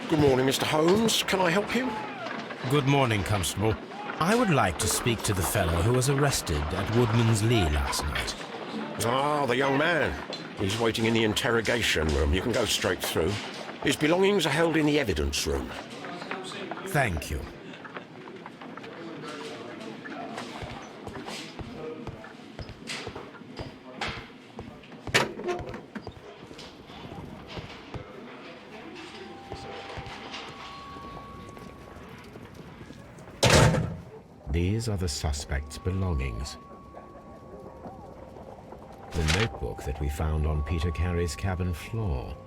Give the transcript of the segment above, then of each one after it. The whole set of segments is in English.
Good morning, Mr. Holmes. Can I help you? Good morning, Constable. I would like to speak to the fellow who was arrested at Woodman's Lee last night. Ah, the young man. He's waiting in the interrogation room. You can go straight through. His belongings are held in the evidence room. Thank you. These are the suspect's belongings. The notebook that we found on Peter Carey's cabin floor.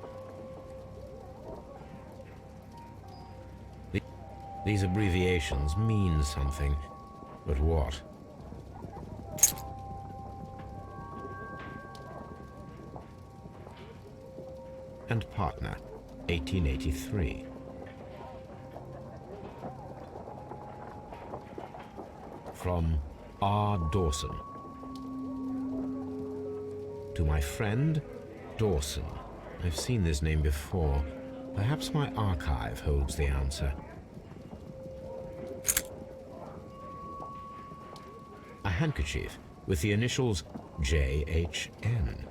These abbreviations mean something, but what? And partner, 1883. From R. Dawson. To my friend, Dawson. I've seen this name before. Perhaps my archive holds the answer. A handkerchief with the initials J.H.N.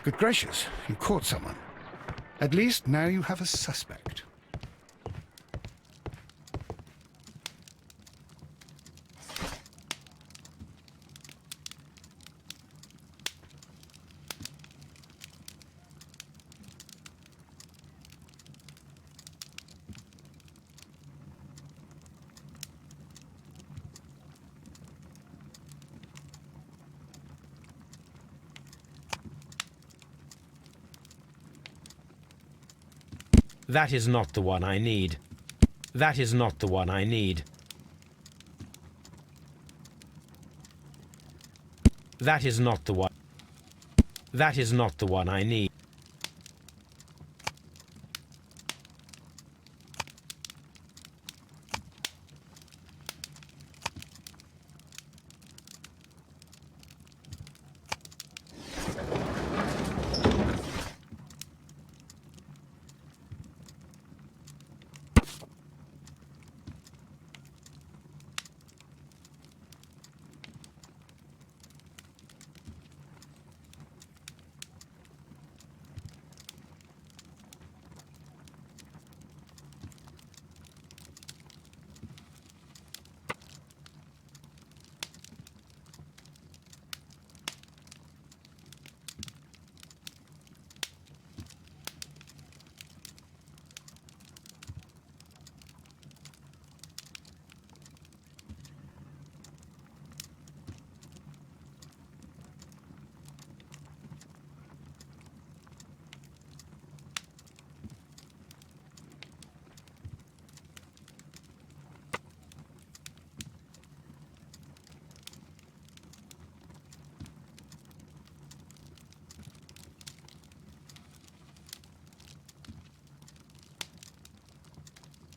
Good gracious, you caught someone. At least now you have a suspect. That is not the one I need. That is not the one I need. That is not the one. That is not the one I need.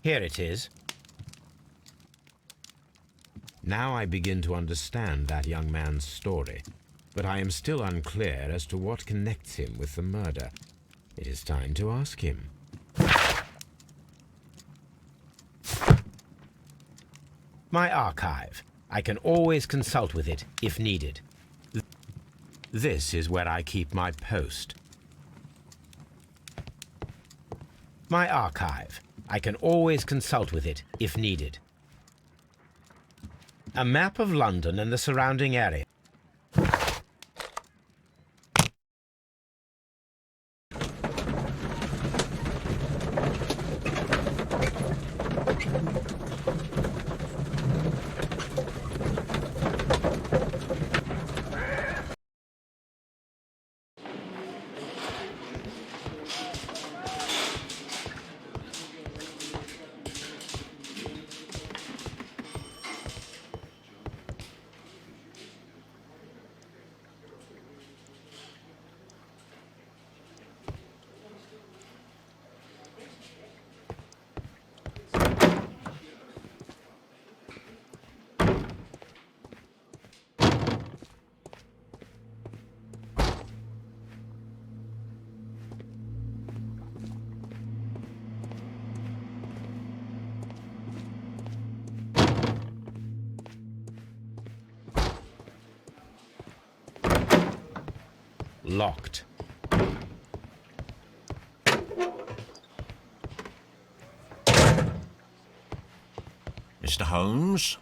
Here it is. Now I begin to understand that young man's story, but I am still unclear as to what connects him with the murder. It is time to ask him. My archive. I can always consult with it if needed. This is where I keep my post. My archive. I can always consult with it, if needed. A map of London and the surrounding area. Locked. Mr. Holmes?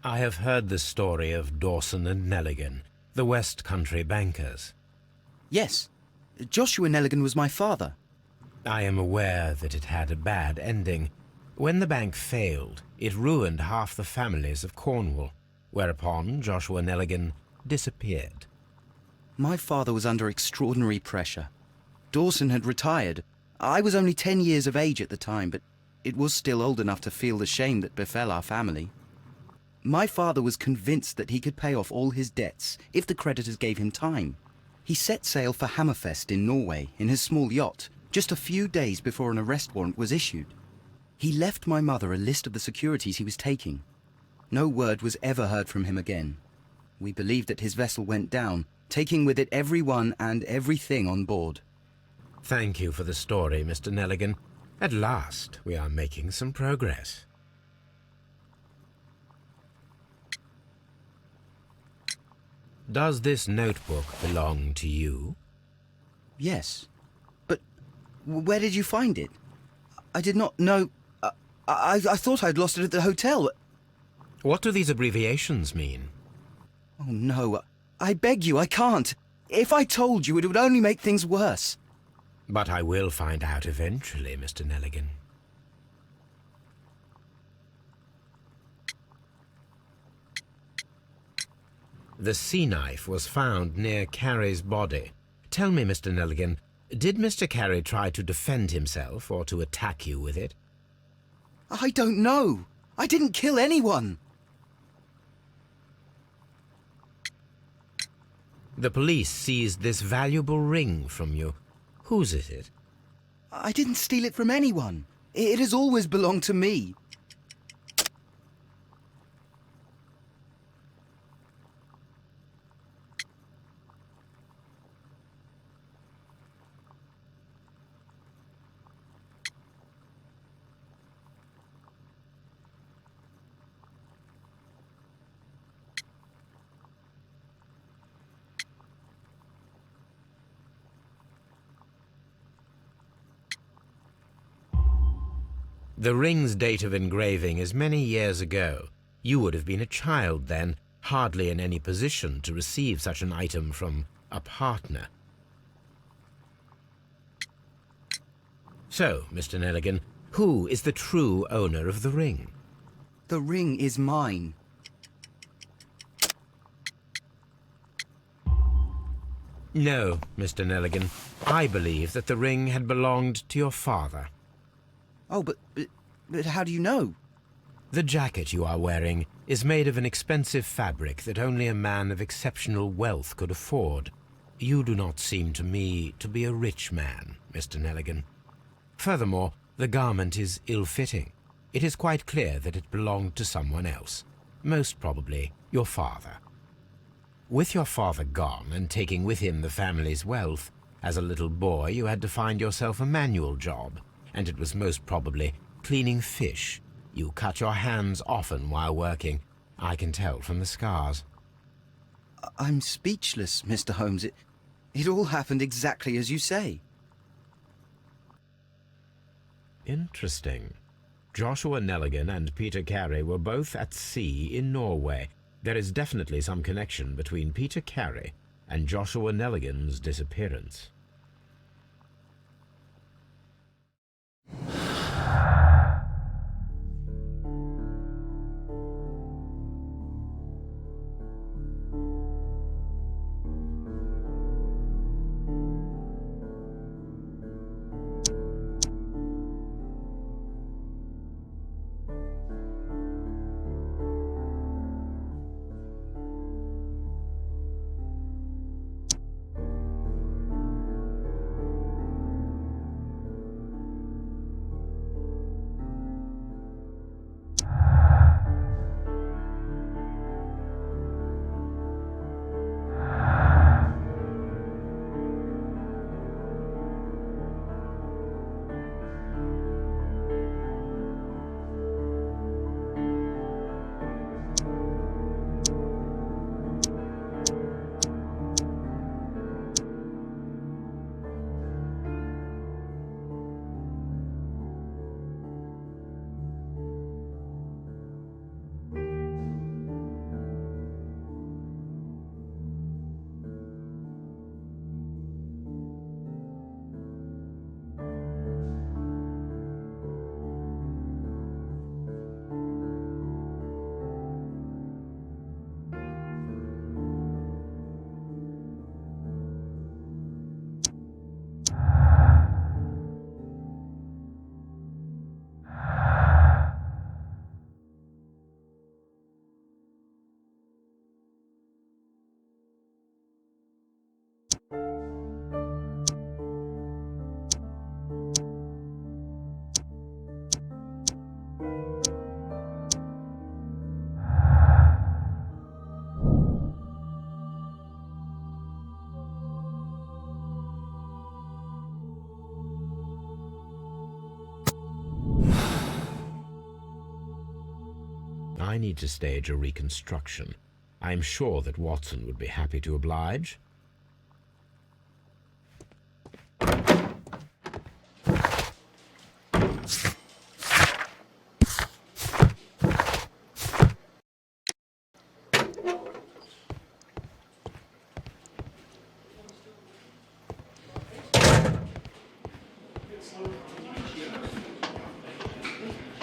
I have heard the story of Dawson and Nelligan, the West Country bankers. Yes. Joshua Nelligan was my father. I am aware that it had a bad ending. When the bank failed, it ruined half the families of Cornwall, whereupon Joshua Nelligan disappeared. My father was under extraordinary pressure. Dawson had retired. I was only 10 years of age at the time, but it was still old enough to feel the shame that befell our family. My father was convinced that he could pay off all his debts if the creditors gave him time. He set sail for Hammerfest in Norway in his small yacht, just a few days before an arrest warrant was issued. He left my mother a list of the securities he was taking. No word was ever heard from him again. We believe that his vessel went down, taking with it everyone and everything on board. Thank you for the story, Mr. Nelligan. At last, we are making some progress. Does this notebook belong to you? Yes. But where did you find it? I did not know... I thought I'd lost it at the hotel. What do these abbreviations mean? Oh, no. I beg you, I can't. If I told you, it would only make things worse. But I will find out eventually, Mr. Nelligan. The sea knife was found near Carey's body. Tell me, Mr. Nelligan, did Mr. Carey try to defend himself or to attack you with it? I don't know. I didn't kill anyone. The police seized this valuable ring from you. Whose is it? I didn't steal it from anyone. It has always belonged to me. The ring's date of engraving is many years ago. You would have been a child then, hardly in any position to receive such an item from a partner. So, Mr. Nelligan, who is the true owner of the ring? The ring is mine. No, Mr. Nelligan. I believe that the ring had belonged to your father. Oh, but how do you know? The jacket you are wearing is made of an expensive fabric that only a man of exceptional wealth could afford. You do not seem to me to be a rich man, Mr. Nelligan. Furthermore, the garment is ill-fitting. It is quite clear that it belonged to someone else, most probably your father. With your father gone and taking with him the family's wealth, as a little boy you had to find yourself a manual job, and it was most probably cleaning fish. You cut your hands often while working. I can tell from the scars. I'm speechless, Mr. Holmes. It all happened exactly as you say. Interesting. Joshua Nelligan and Peter Carey were both at sea in Norway. There is definitely some connection between Peter Carey and Joshua Nelligan's disappearance. I need to stage a reconstruction. I'm sure that Watson would be happy to oblige.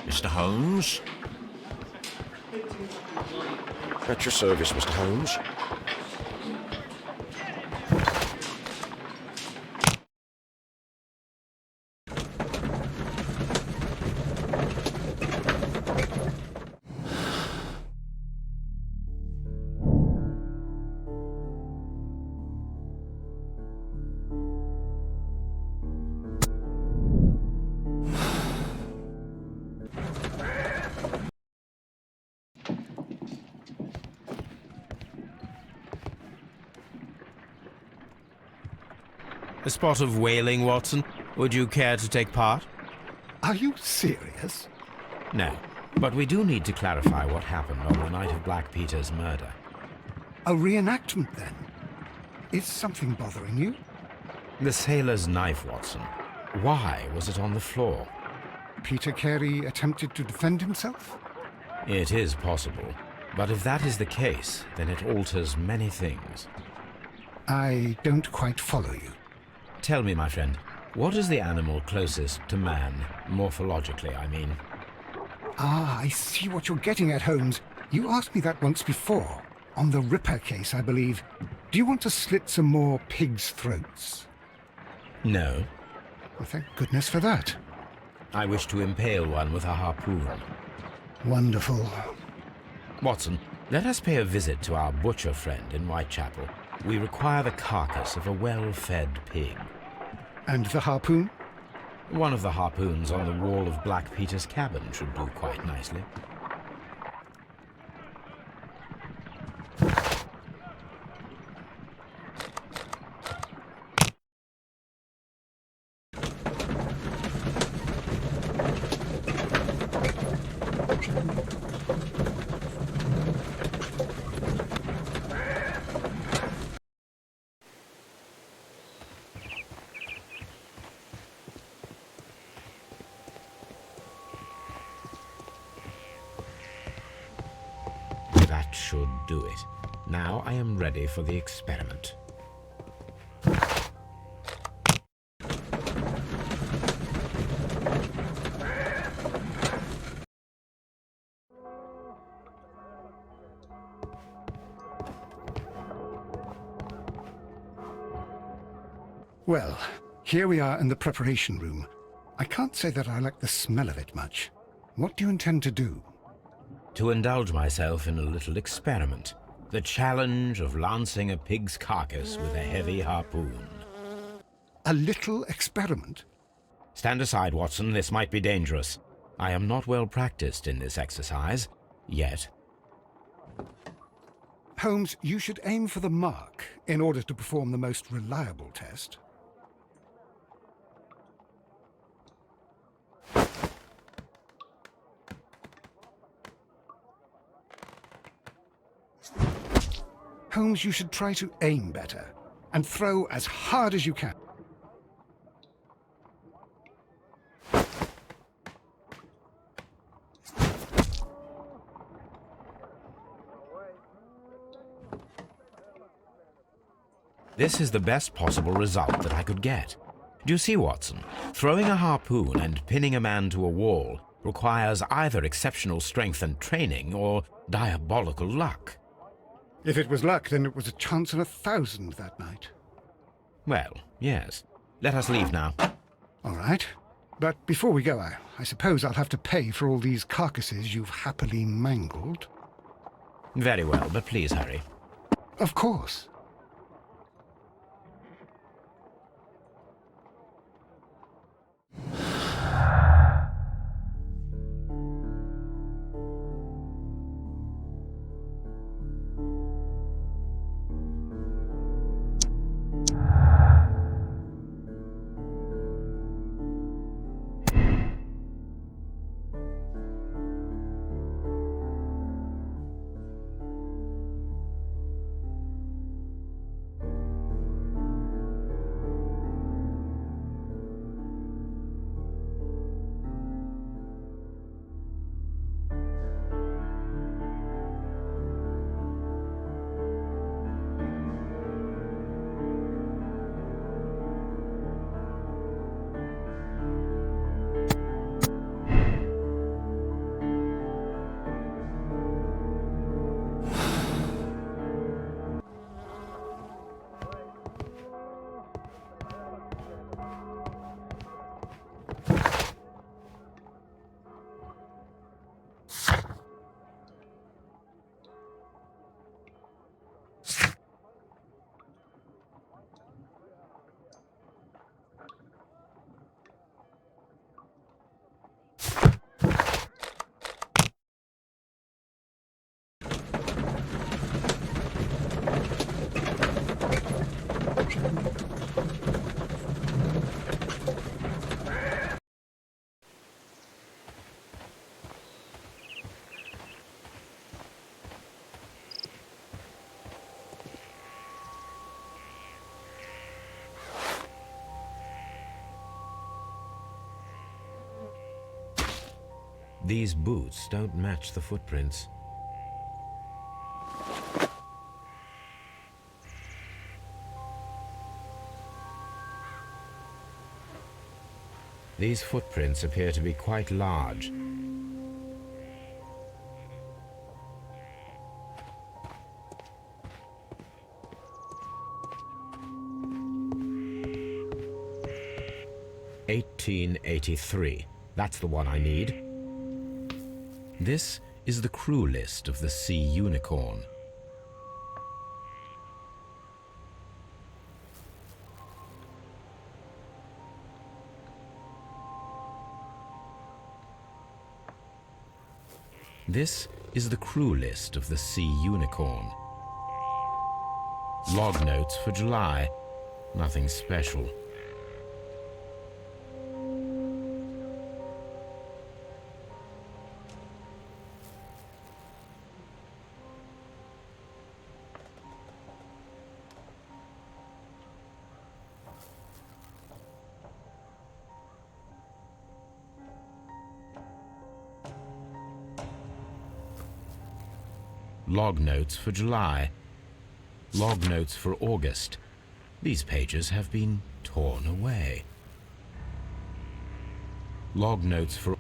Mr. Holmes? At your service, Mr. Holmes. A spot of whaling, Watson. Would you care to take part? Are you serious? No, but we do need to clarify what happened on the night of Black Peter's murder. A reenactment, then? Is something bothering you? The sailor's knife, Watson. Why was it on the floor? Peter Carey attempted to defend himself? It is possible. But if that is the case, then it alters many things. I don't quite follow you. Tell me, my friend, what is the animal closest to man, morphologically, I mean? Ah, I see what you're getting at, Holmes. You asked me that once before. On the Ripper case, I believe. Do you want to slit some more pigs' throats? No. Well, thank goodness for that. I wish to impale one with a harpoon. Wonderful. Watson, let us pay a visit to our butcher friend in Whitechapel. We require the carcass of a well-fed pig. And the harpoon? One of the harpoons on the wall of Black Peter's cabin should do quite nicely. That should do it. Now I am ready for the experiment. Well, here we are in the preparation room. I can't say that I like the smell of it much. What do you intend to do? To indulge myself in a little experiment. The challenge of lancing a pig's carcass with a heavy harpoon. A little experiment? Stand aside, Watson. This might be dangerous. I am not well practiced in this exercise. Yet. Holmes, you should aim for the mark in order to perform the most reliable test. Holmes, you should try to aim better and throw as hard as you can. This is the best possible result that I could get. Do you see, Watson? Throwing a harpoon and pinning a man to a wall requires either exceptional strength and training or diabolical luck. If it was luck, then it was a chance in 1,000 that night. Well, yes. Let us leave now. All right. But before we go, I suppose I'll have to pay for all these carcasses you've happily mangled. Very well, but please hurry. Of course. These boots don't match the footprints. These footprints appear to be quite large. "1883. That's the one I need. This is the crew list of the Sea Unicorn. This is the crew list of the Sea Unicorn. Log notes for July. Nothing special. Log notes for July. Log notes for August. These pages have been torn away. Log notes for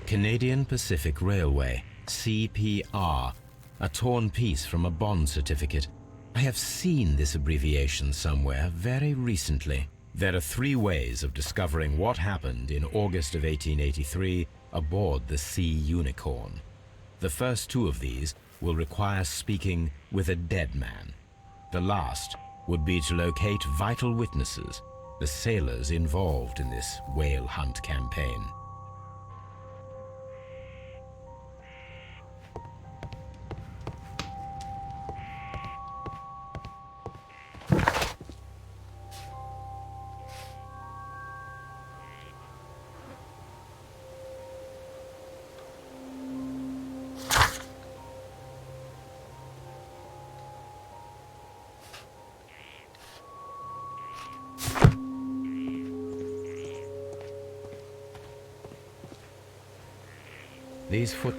Canadian Pacific Railway, CPR, a torn piece from a bond certificate. I have seen this abbreviation somewhere very recently. There are 3 ways of discovering what happened in August of 1883 aboard the Sea Unicorn. The first 2 of these will require speaking with a dead man. The last would be to locate vital witnesses, the sailors involved in this whale hunt campaign. These foot...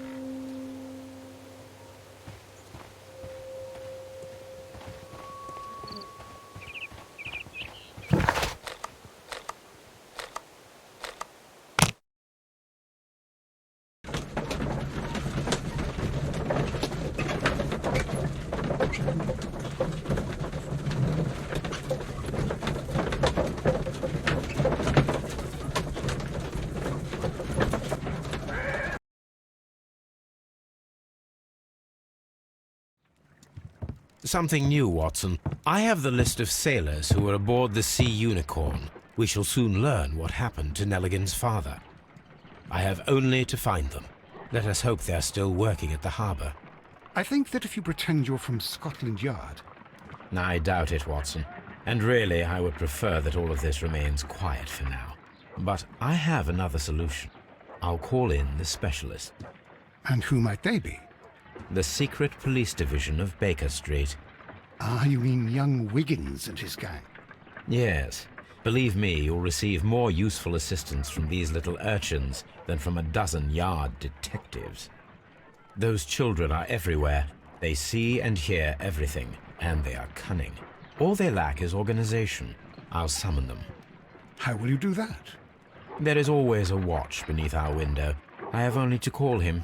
Something new, Watson. I have the list of sailors who were aboard the Sea Unicorn. We shall soon learn what happened to Nelligan's father. I have only to find them. Let us hope they're still working at the harbour. I think that if you pretend you're from Scotland Yard... I doubt it, Watson. And really, I would prefer that all of this remains quiet for now. But I have another solution. I'll call in the specialist. And who might they be? The secret police division of Baker Street. Ah, you mean young Wiggins and his gang? Yes. Believe me, you'll receive more useful assistance from these little urchins than from a dozen yard detectives. Those children are everywhere. They see and hear everything, and they are cunning. All they lack is organization. I'll summon them. How will you do that? There is always a watch beneath our window. I have only to call him.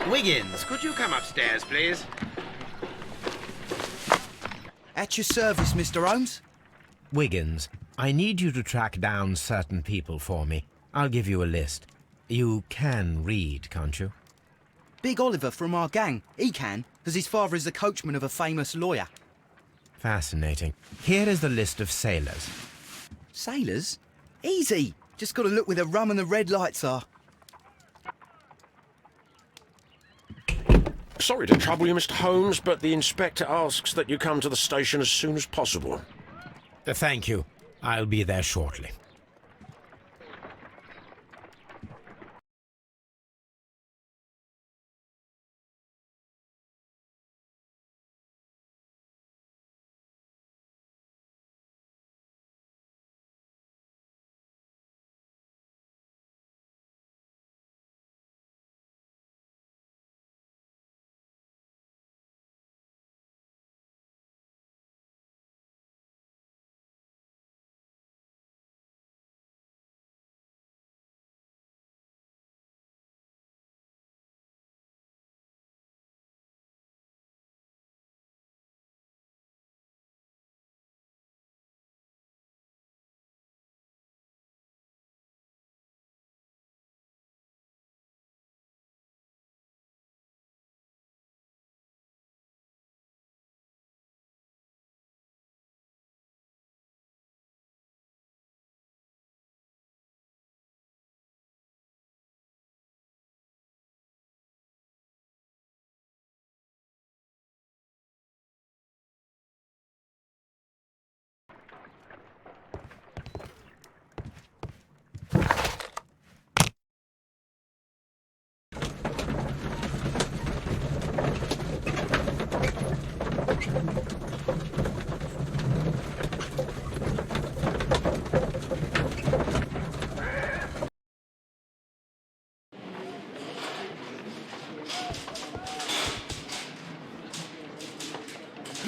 Wiggins, could you come upstairs, please? At your service, Mr. Holmes. Wiggins, I need you to track down certain people for me. I'll give you a list. You can read, can't you? Big Oliver from our gang. He can, because his father is the coachman of a famous lawyer. Fascinating. Here is the list of sailors. Sailors? Easy. Just got to look where the rum and the red lights are. Sorry to trouble you, Mr. Holmes, but the inspector asks that you come to the station as soon as possible. Thank you. I'll be there shortly.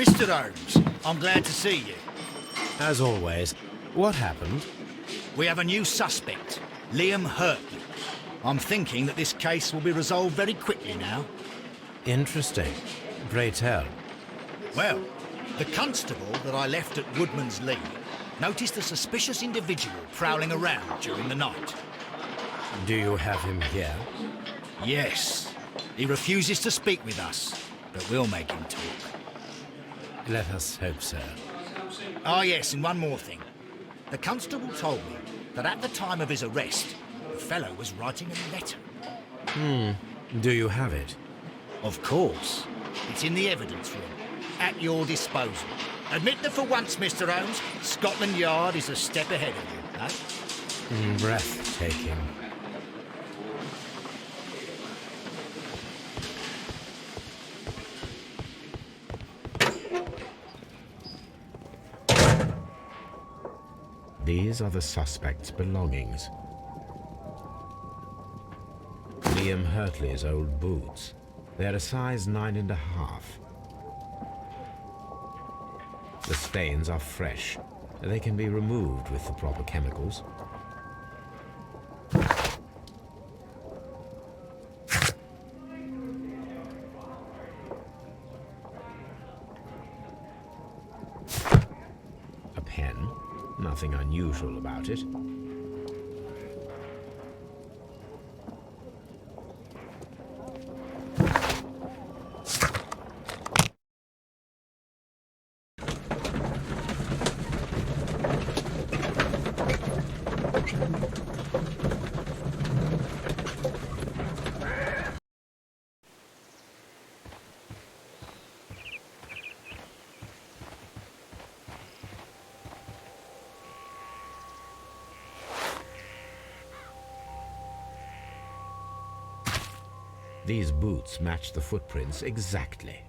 Mr. Holmes, I'm glad to see you. As always, what happened? We have a new suspect, Liam Hurtley. I'm thinking that this case will be resolved very quickly now. Interesting. Pray tell. Well, the constable that I left at Woodman's Lee noticed a suspicious individual prowling around during the night. Do you have him here? Yes, he refuses to speak with us, but we'll make him talk. Let us hope so. Ah, yes, and one more thing. The constable told me that at the time of his arrest, the fellow was writing a letter. Do you have it? Of course. It's in the evidence room, at your disposal. Admit that for once, Mr. Holmes, Scotland Yard is a step ahead of you, eh? Breathtaking. These are the suspect's belongings. Liam Hurtley's old boots. They're a size 9.5. The stains are fresh. They can be removed with the proper chemicals. A pen. Nothing unusual about it. These boots match the footprints exactly.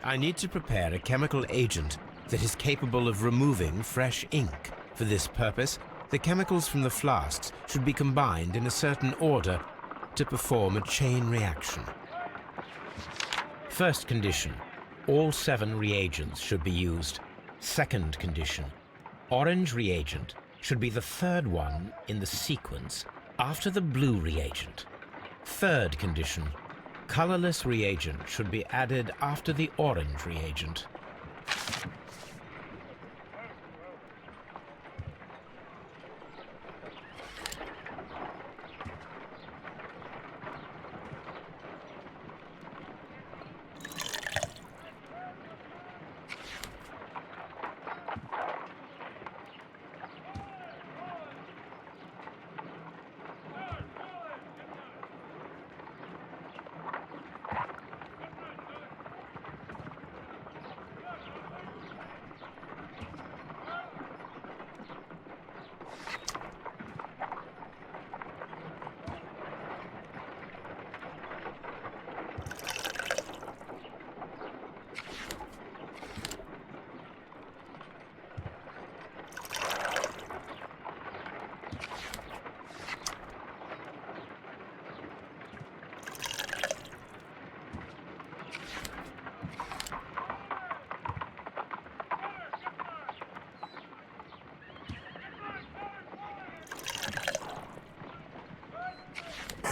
I need to prepare a chemical agent that is capable of removing fresh ink. For this purpose, the chemicals from the flasks should be combined in a certain order to perform a chain reaction. First condition, all 7 reagents should be used. Second condition, orange reagent should be the third one in the sequence after the blue reagent. Third condition, colorless reagent should be added after the orange reagent.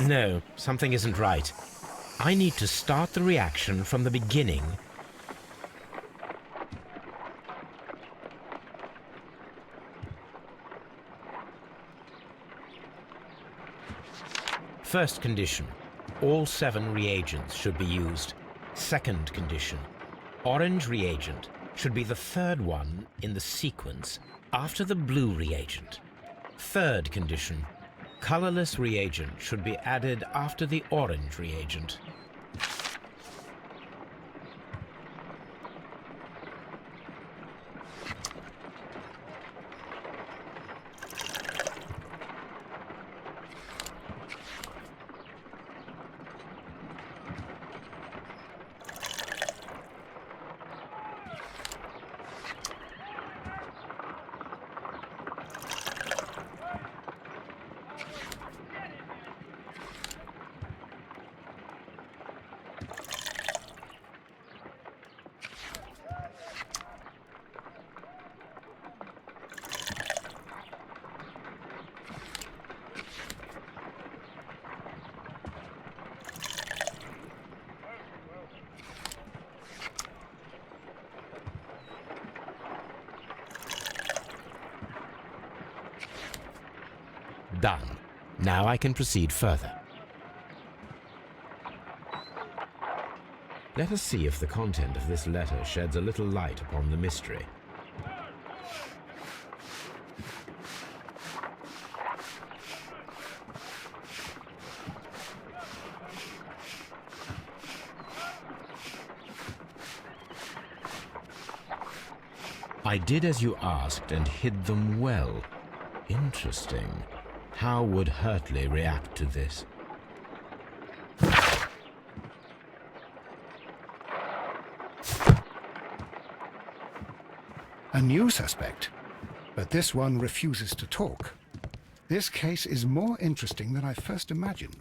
No, something isn't right. I need to start the reaction from the beginning. First condition, all 7 reagents should be used. Second condition, orange reagent should be the 3rd one in the sequence after the blue reagent. Third condition, colorless reagent should be added after the orange reagent. Done. Now I can proceed further. Let us see if the content of this letter sheds a little light upon the mystery. I did as you asked and hid them well. Interesting. How would Hurtley react to this? A new suspect, but this one refuses to talk. This case is more interesting than I first imagined.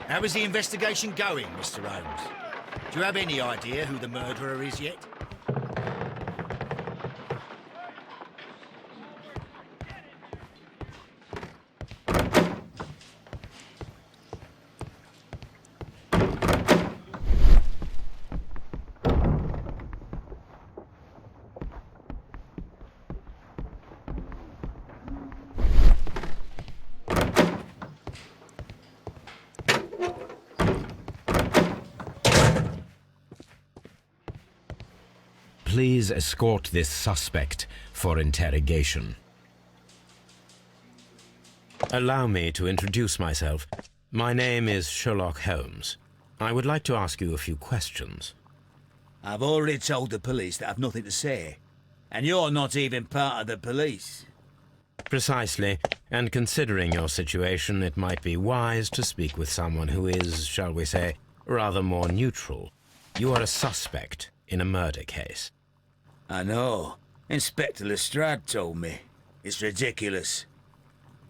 How is the investigation going, Mr. Holmes? Do you have any idea who the murderer is yet? Please escort this suspect for interrogation. Allow me to introduce myself. My name is Sherlock Holmes. I would like to ask you a few questions. I've already told the police that I've nothing to say. And you're not even part of the police. Precisely, and considering your situation, it might be wise to speak with someone who is, shall we say, rather more neutral. You are a suspect in a murder case. I know. Inspector Lestrade told me. It's ridiculous.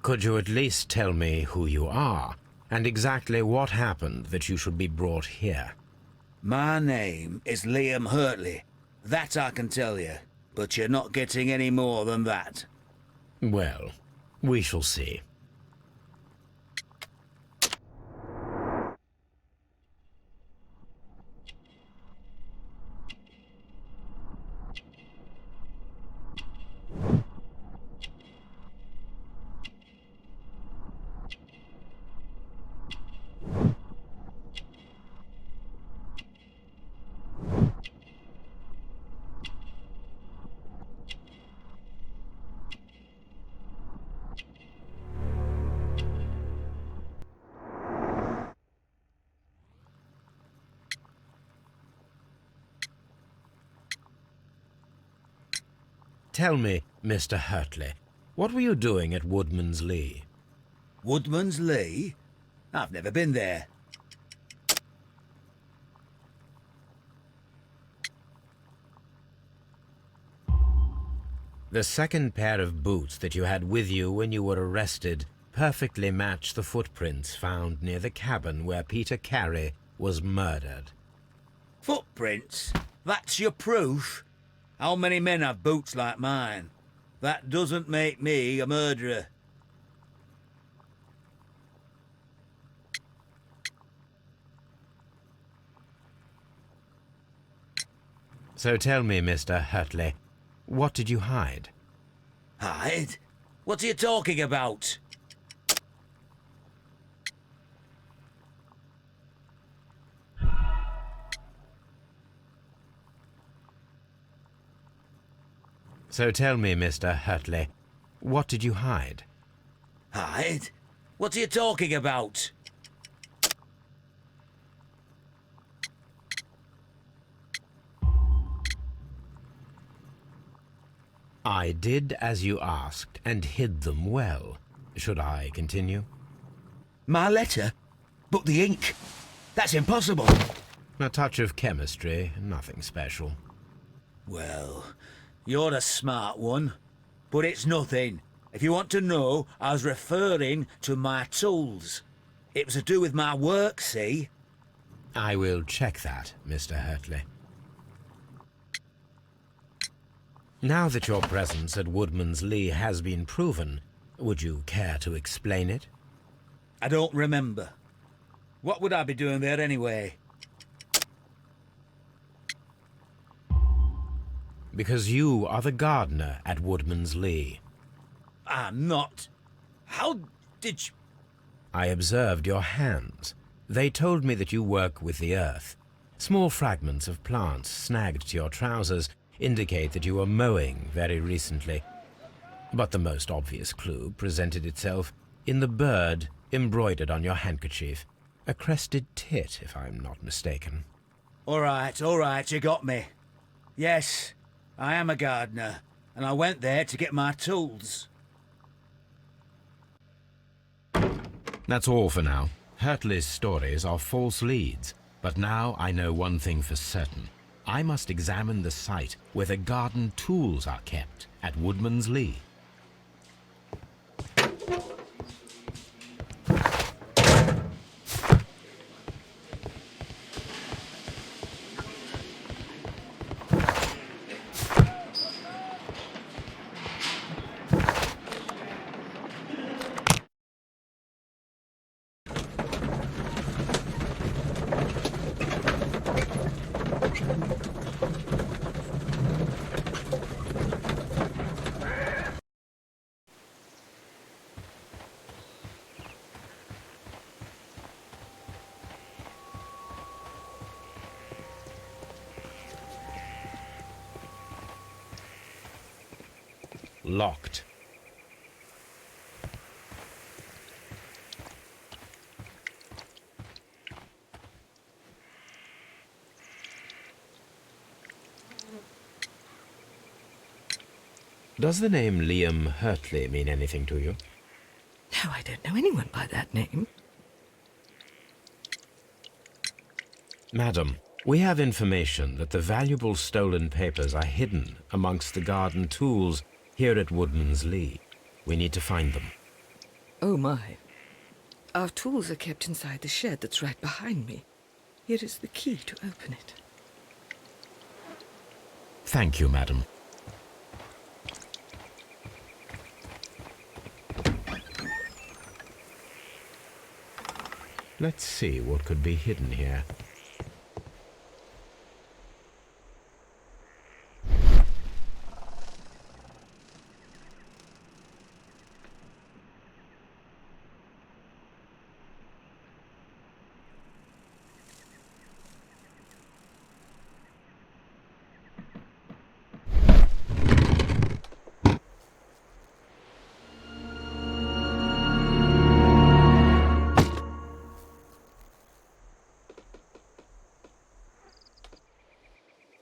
Could you at least tell me who you are, and exactly what happened that you should be brought here? My name is Liam Hurtley. That I can tell you. But you're not getting any more than that. Well, we shall see. Tell me, Mr. Hurtley, what were you doing at Woodman's Lee? Woodman's Lee? I've never been there. The second pair of boots that you had with you when you were arrested perfectly match the footprints found near the cabin where Peter Carey was murdered. Footprints? That's your proof? How many men have boots like mine? That doesn't make me a murderer. So tell me, Mr. Hurtley, what did you hide? Hide? What are you talking about? So tell me, Mr. Hurtley, what did you hide? Hide? What are you talking about? I did as you asked and hid them well. Should I continue? My letter? But the ink? That's impossible. A touch of chemistry, nothing special. Well, you're a smart one. But it's nothing. If you want to know, I was referring to my tools. It was to do with my work, see? I will check that, Mr. Hurtley. Now that your presence at Woodman's Lee has been proven, would you care to explain it? I don't remember. What would I be doing there anyway? Because you are the gardener at Woodman's Lee. I'm not. How did you... I observed your hands. They told me that you work with the earth. Small fragments of plants snagged to your trousers indicate that you were mowing very recently. But the most obvious clue presented itself in the bird embroidered on your handkerchief. A crested tit, if I'm not mistaken. All right, you got me. Yes, I am a gardener, and I went there to get my tools. That's all for now. Hurtley's stories are false leads, but now I know one thing for certain. I must examine the site where the garden tools are kept at Woodman's Lee. Locked. Does the name Liam Hurtley mean anything to you? No, I don't know anyone by that name. Madam, we have information that the valuable stolen papers are hidden amongst the garden tools here at Woodman's Lee. We need to find them. Oh, my. Our tools are kept inside the shed that's right behind me. Here is the key to open it. Thank you, madam. Let's see what could be hidden here.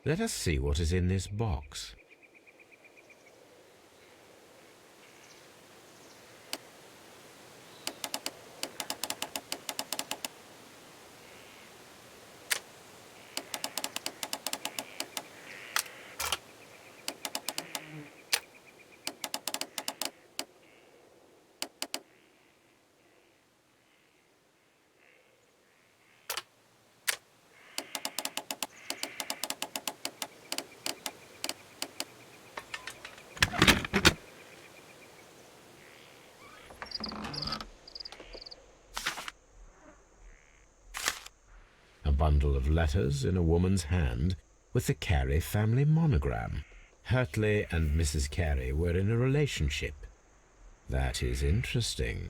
Let us see what is in this box. bundle of letters in a woman's hand with the Carey family monogram. Hurtley and Mrs. Carey were in a relationship. That is interesting.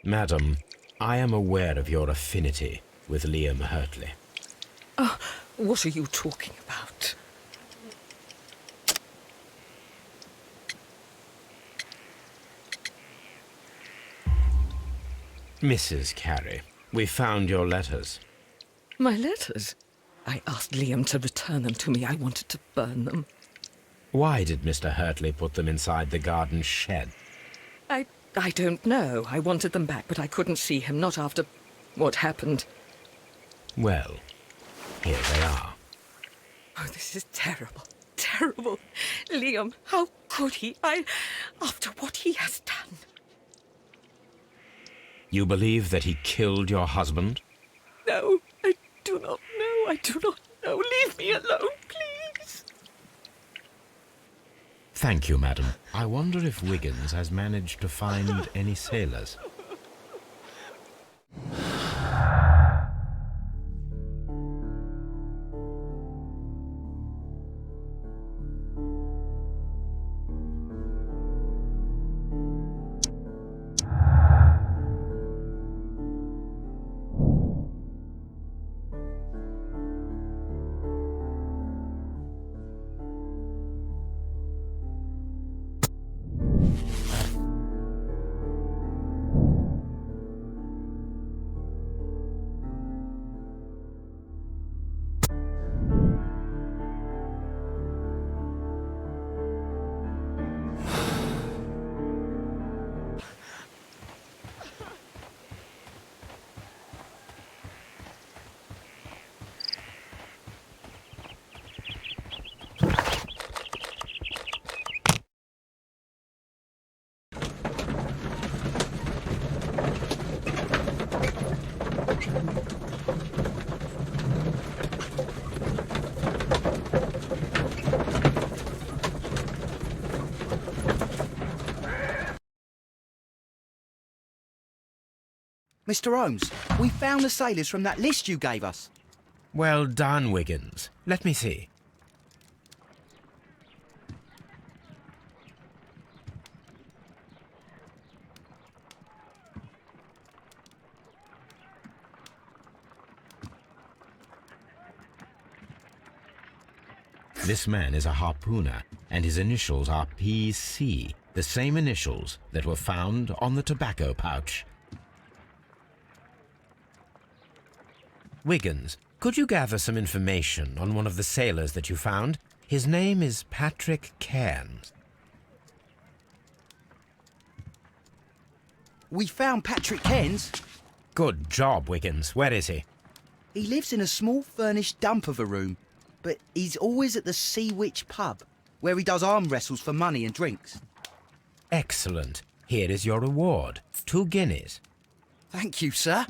Madam, I am aware of your affinity with Liam Hurtley. What are you talking about? Mrs. Carey, we found your letters. My letters? I asked Liam to return them to me. I wanted to burn them. Why did Mr. Hurtley put them inside the garden shed? I don't know. I wanted them back, but I couldn't see him, not after what happened. Well, here they are. Oh, this is terrible. Terrible. Liam, how could he? After what he has done. You believe that he killed your husband? No, I do not know. I do not know. Leave me alone, please. Thank you, madam. I wonder if Wiggins has managed to find any sailors. Mr. Holmes, we found the sailors from that list you gave us. Well done, Wiggins. Let me see. This man is a harpooner, and his initials are PC, the same initials that were found on the tobacco pouch. Wiggins, could you gather some information on one of the sailors that you found? His name is Patrick Cairns. We found Patrick Cairns. Good job, Wiggins. Where is he? He lives in a small furnished dump of a room, but he's always at the Sea Witch pub, where he does arm wrestles for money and drinks. Excellent. Here is your reward. 2 guineas. Thank you, sir.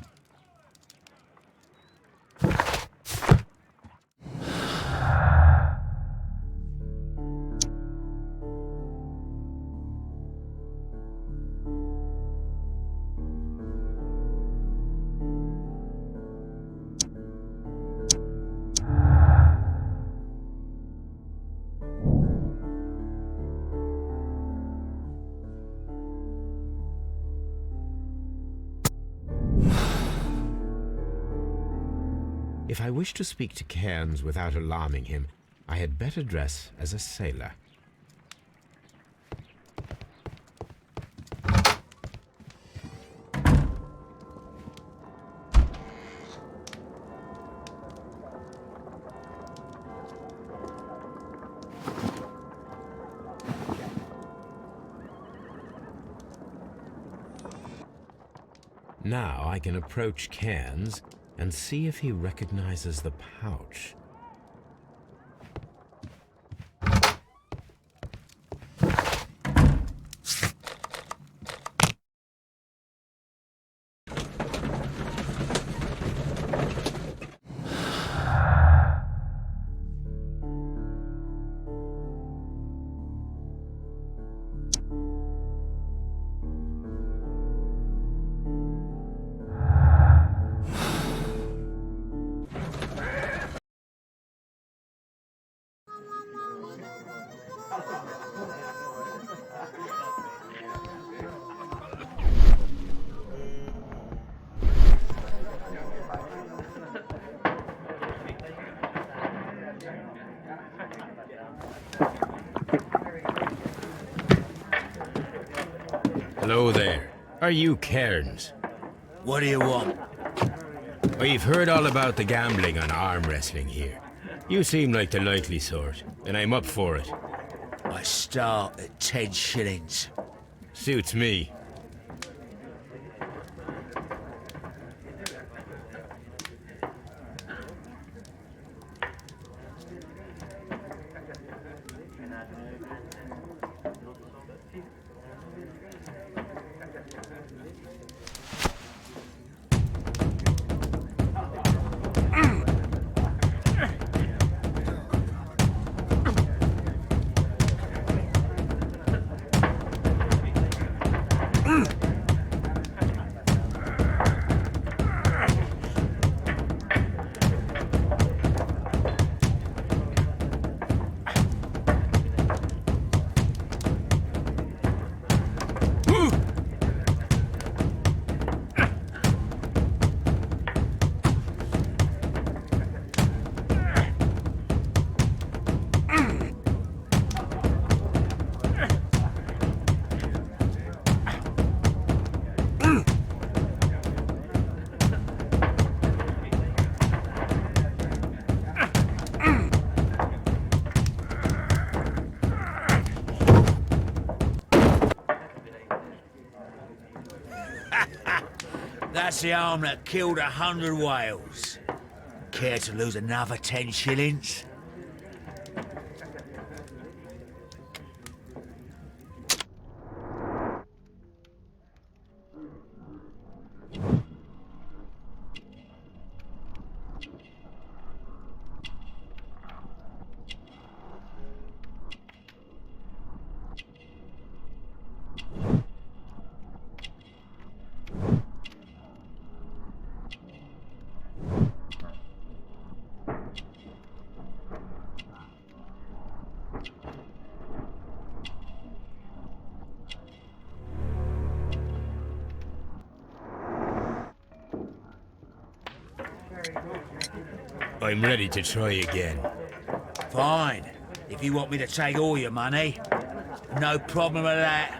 If I wish to speak to Cairns without alarming him, I had better dress as a sailor. Now I can approach Cairns and see if he recognizes the pouch. Hello there. Are you Cairns? What do you want? I've heard all about the gambling on arm wrestling here. You seem like the likely sort, and I'm up for it. I start at 10 shillings. Suits me. That's the arm that killed 100 whales. Care to lose another 10 shillings? I'm ready to try again. Fine. If you want me to take all your money, no problem with that.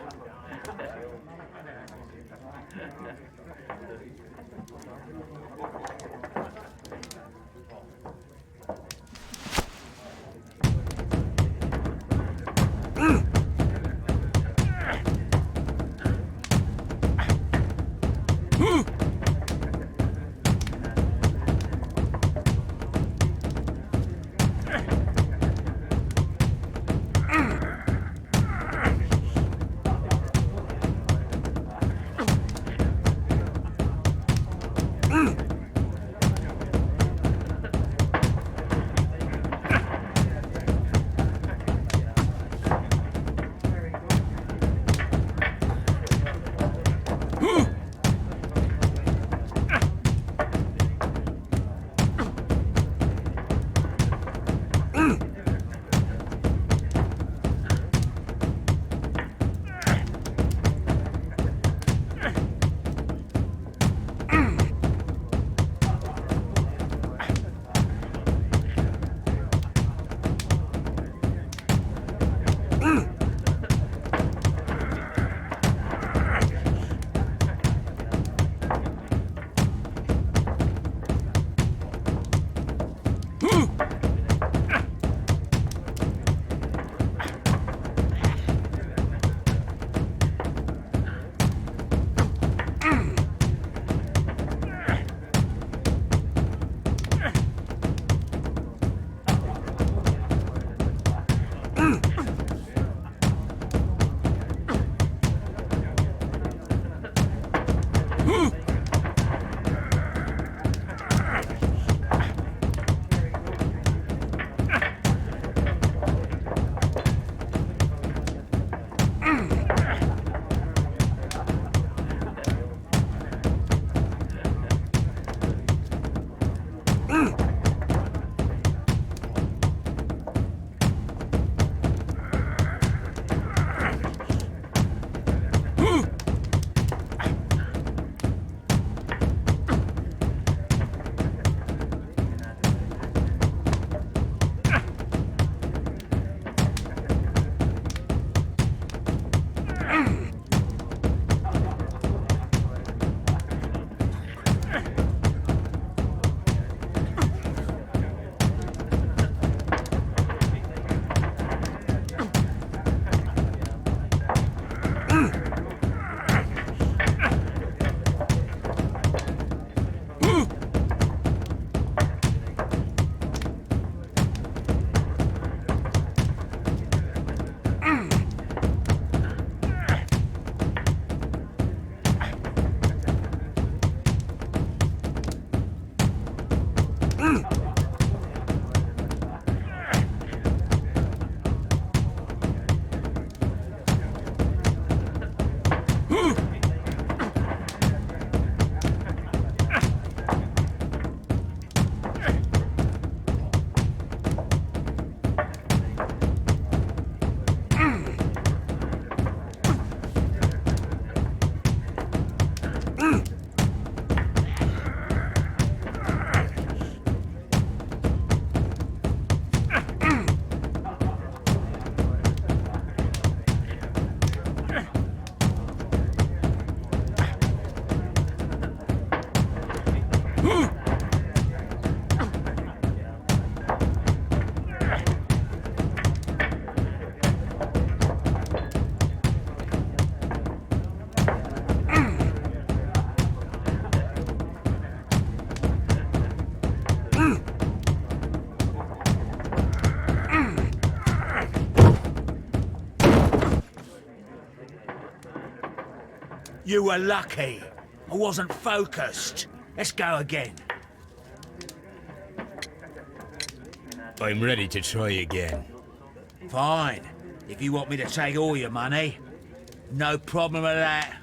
You were lucky. I wasn't focused. Let's go again. I'm ready to try again. Fine. If you want me to take all your money, no problem with that.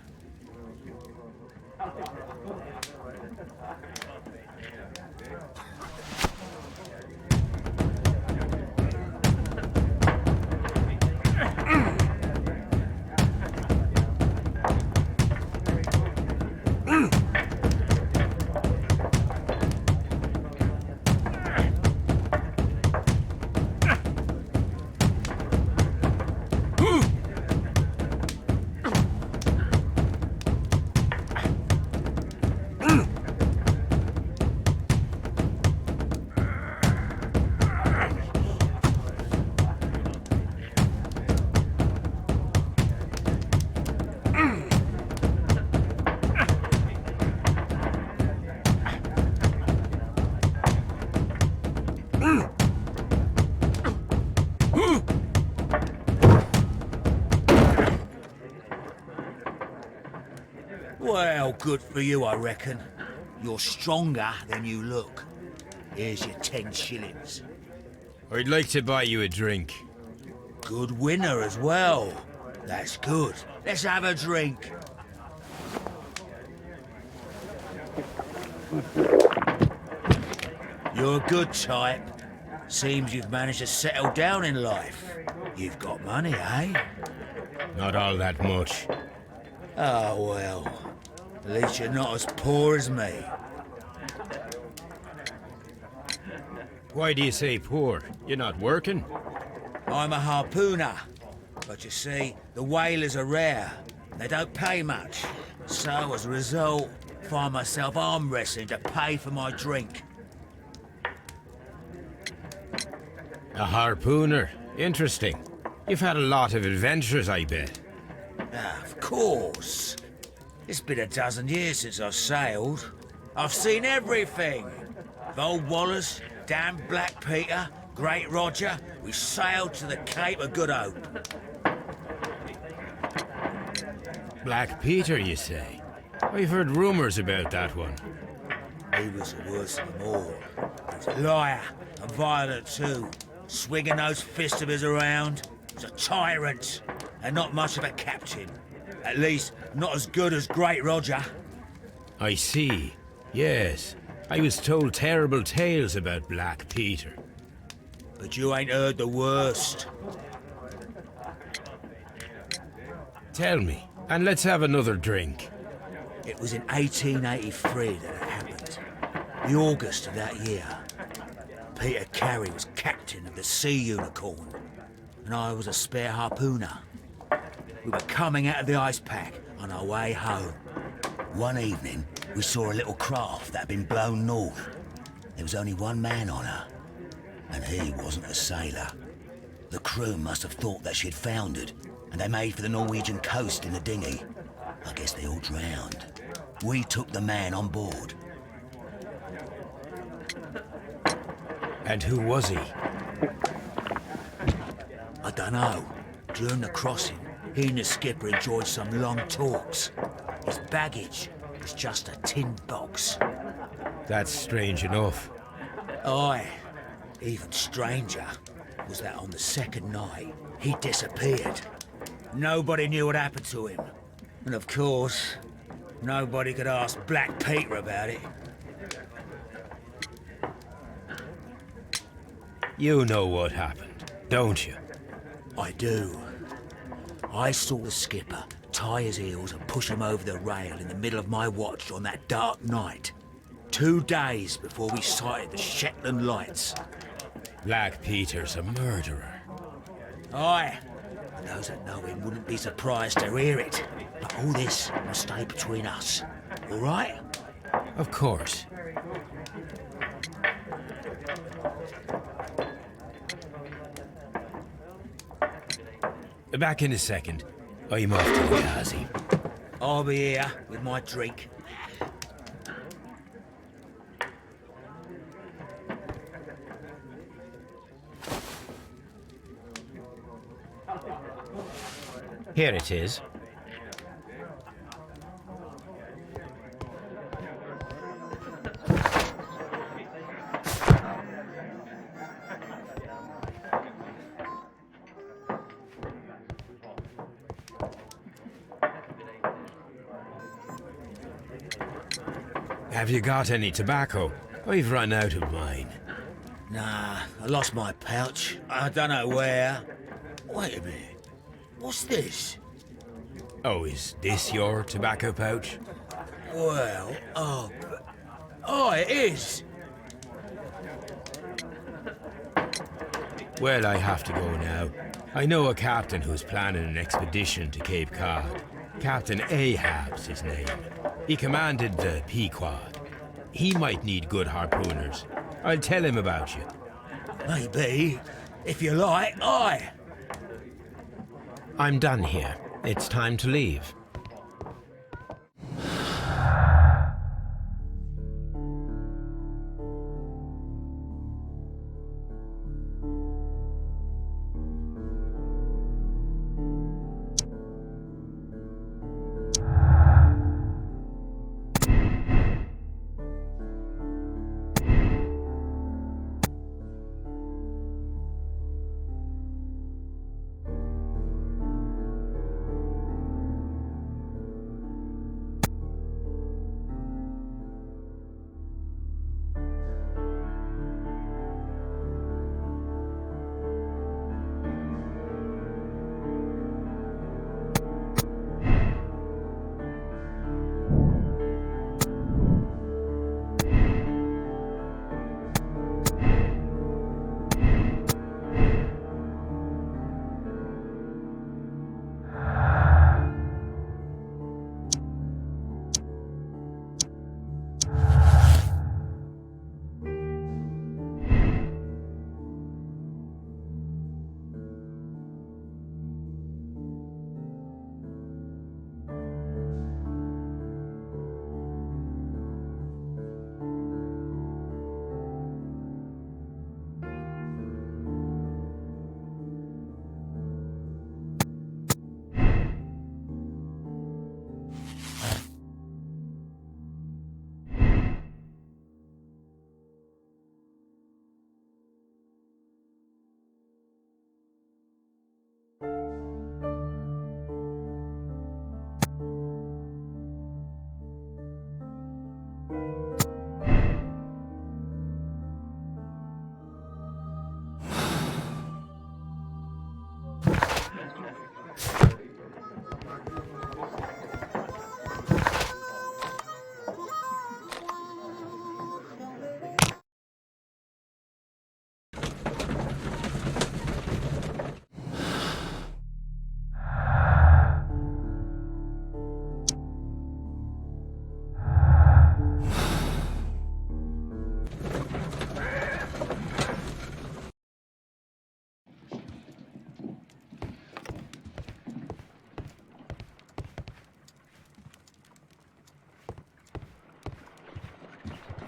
Well, good for you, I reckon. You're stronger than you look. Here's your 10 shillings. I'd like to buy you a drink. Good winner as well. That's good. Let's have a drink. You're a good type. Seems you've managed to settle down in life. You've got money, eh? Not all that much. Oh, well. At least you're not as poor as me. Why do you say poor? You're not working? I'm a harpooner. But you see, the whalers are rare. They don't pay much. So, as a result, find myself arm wrestling to pay for my drink. A harpooner? Interesting. You've had a lot of adventures, I bet. Of course. It's been a dozen years since I've sailed. I've seen everything. Old Wallace, damn Black Peter, Great Roger, we sailed to the Cape of Good Hope. Black Peter, you say? I've heard rumors about that one. He was the worst of them all. He was a liar and violent too, swinging those fists of his around. He was a tyrant and not much of a captain. At least, not as good as Great Roger. I see. Yes. I was told terrible tales about Black Peter. But you ain't heard the worst. Tell me, and let's have another drink. It was in 1883 that it happened. The August of that year. Peter Carey was captain of the Sea Unicorn, and I was a spare harpooner. We were coming out of the ice pack on our way home. One evening, we saw a little craft that had been blown north. There was only one man on her, and he wasn't a sailor. The crew must have thought that she'd foundered, and they made for the Norwegian coast in a dinghy. I guess they all drowned. We took the man on board. And who was he? I dunno. During the crossing, he and the skipper enjoyed some long talks. His baggage was just a tin box. That's strange enough. Aye. Even stranger was that on the second night, he disappeared. Nobody knew what happened to him. And of course, nobody could ask Black Peter about it. You know what happened, don't you? I do. I saw the skipper tie his heels and push him over the rail in the middle of my watch on that dark night. 2 days before we sighted the Shetland Lights. Black Peter's a murderer. Aye. And those that know him wouldn't be surprised to hear it. But all this must stay between us. All right? Of course. Back in a second. I'm off to the Ghazi. I'll be here with my drink. Here it is. Have you got any tobacco? I've run out of mine. Nah, I lost my pouch. I don't know where. Wait a minute. What's this? Oh, is this your tobacco pouch? Well, oh, it is. Well, I have to go now. I know a captain who's planning an expedition to Cape Cod. Captain Ahab's his name. He commanded the Pequod. He might need good harpooners. I'll tell him about you. Maybe. If you like, aye. I'm done here. It's time to leave.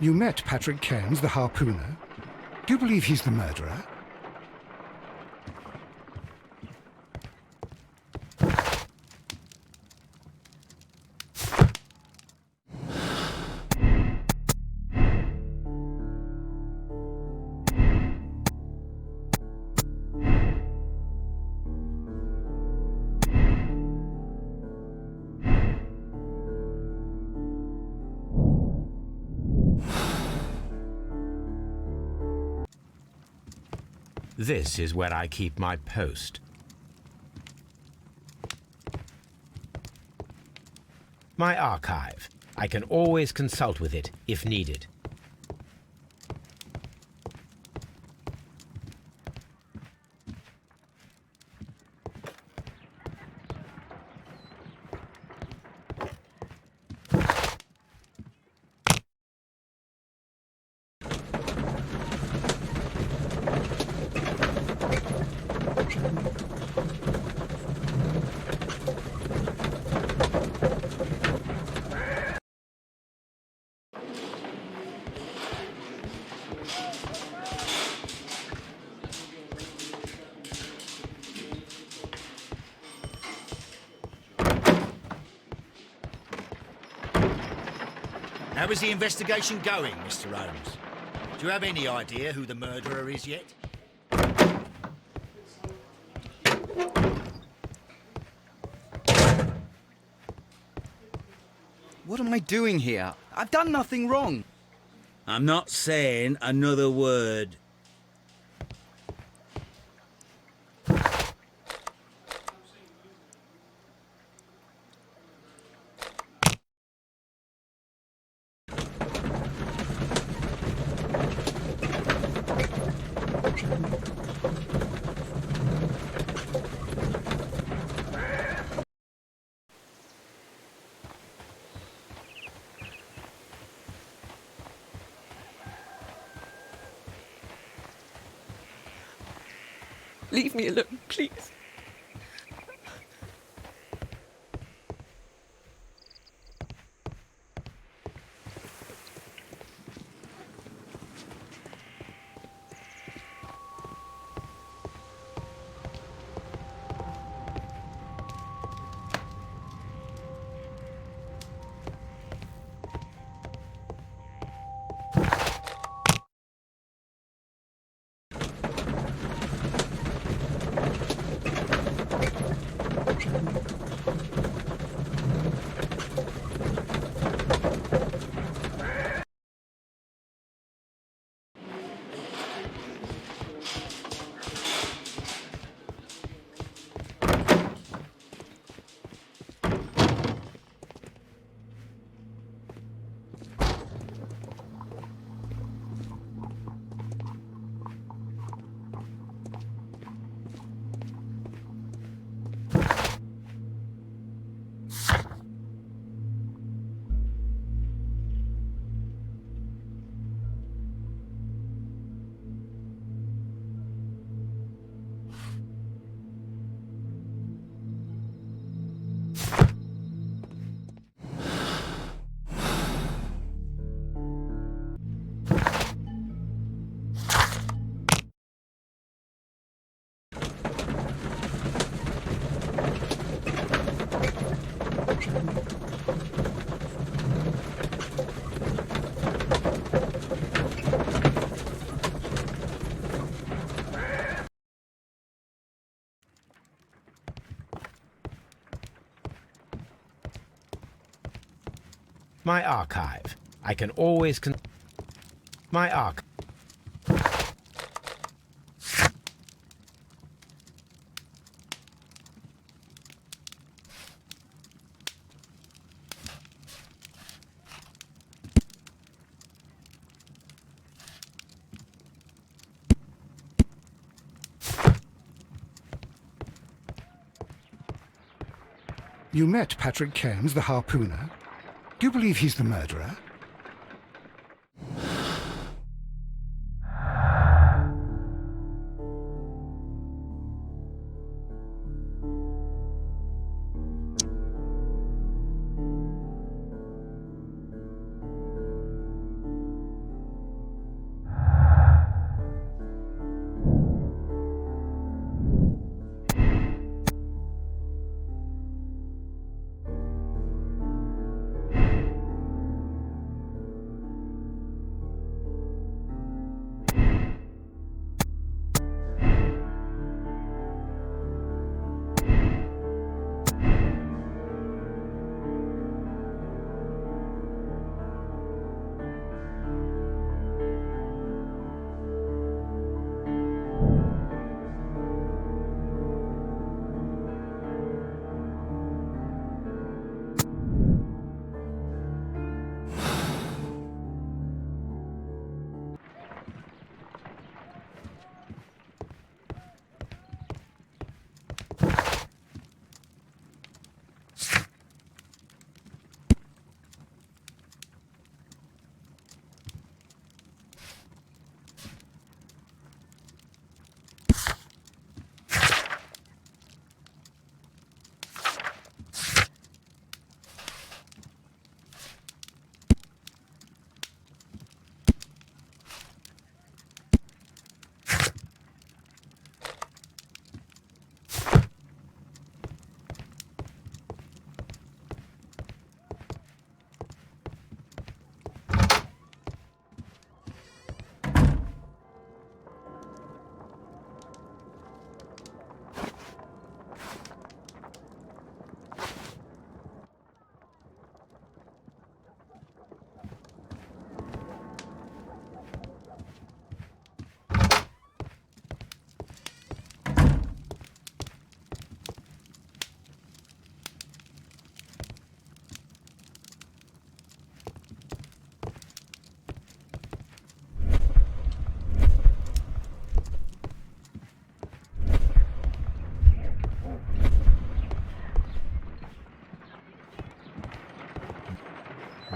You met Patrick Cairns, the harpooner. Do you believe he's the murderer? This is where I keep my post. My archive. I can always consult with it if needed. How is the investigation going, Mr. Holmes? Do you have any idea who the murderer is yet? What am I doing here? I've done nothing wrong. I'm not saying another word. Leave me alone, please. My archive. I can always my archive. You met Patrick Cairns, the harpooner. Do you believe he's the murderer?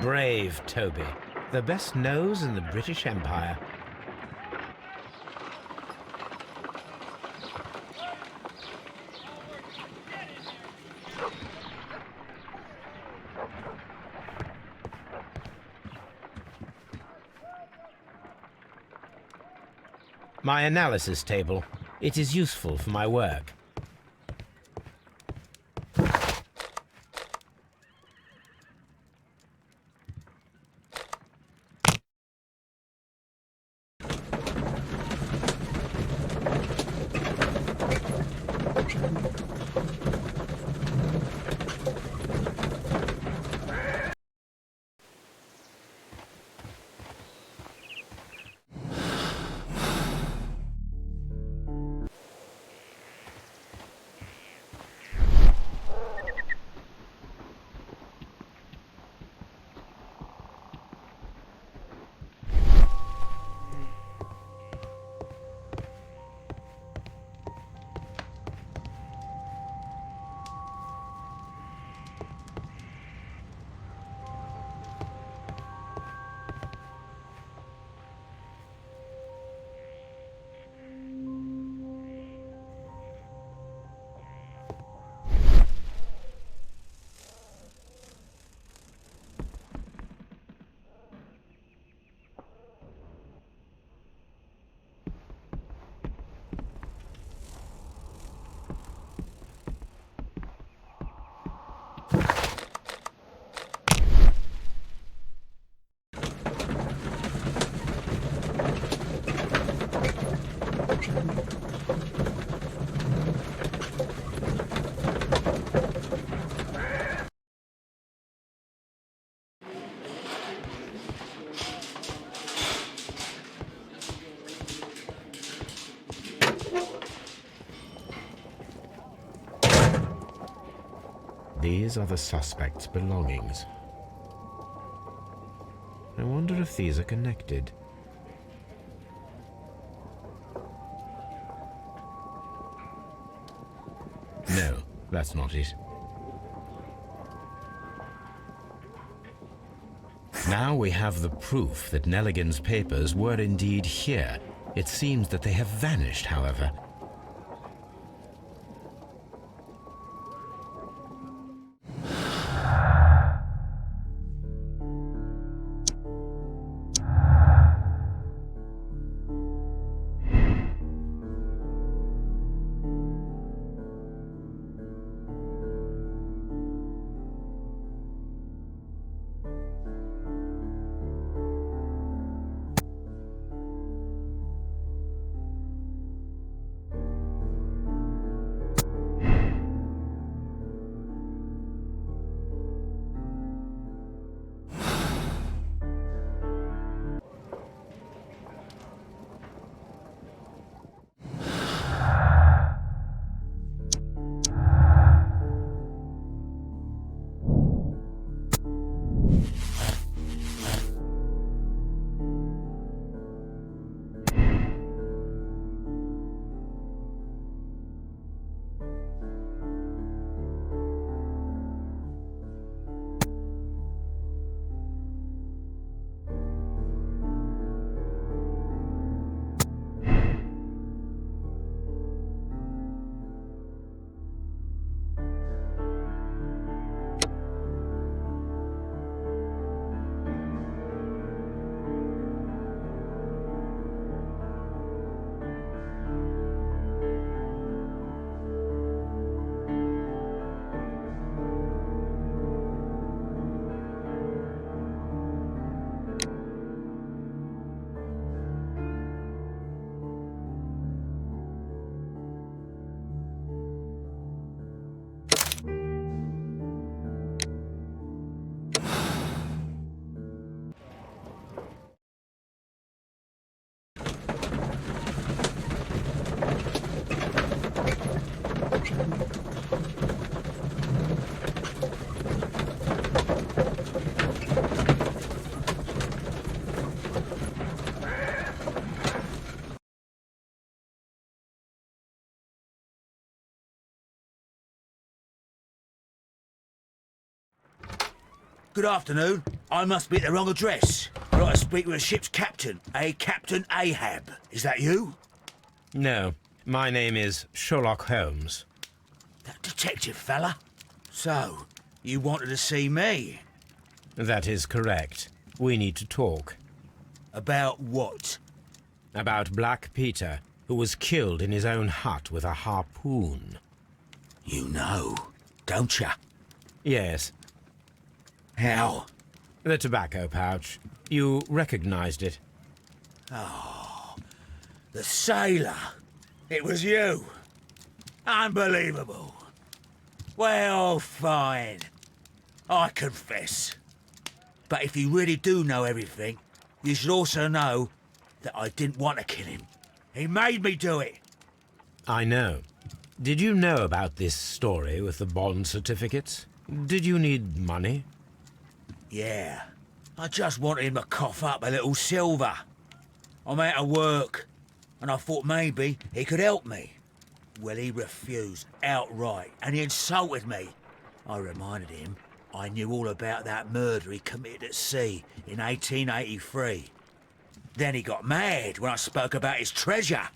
Brave Toby. The best nose in the British Empire. My analysis table. It is useful for my work. These are the suspect's belongings. I wonder if these are connected. No, that's not it. Now we have the proof that Nelligan's papers were indeed here. It seems that they have vanished, however. Good afternoon. I must be at the wrong address. I'd like to speak with the ship's captain, Captain Ahab. Is that you? No, my name is Sherlock Holmes. That detective fella? So, you wanted to see me? That is correct. We need to talk. About what? About Black Peter, who was killed in his own hut with a harpoon. You know, don't ya? Yes, How? the tobacco pouch. You recognized it. The sailor. It was you. Unbelievable. Well, fine. I confess. But if you really do know everything, you should also know that I didn't want to kill him. He made me do it. I know. Did you know about this story with the bond certificates? Did you need money? Yeah. I just wanted him to cough up a little silver. I'm out of work, and I thought maybe he could help me. Well, he refused outright, and he insulted me. I reminded him I knew all about that murder he committed at sea in 1883. Then he got mad when I spoke about his treasure.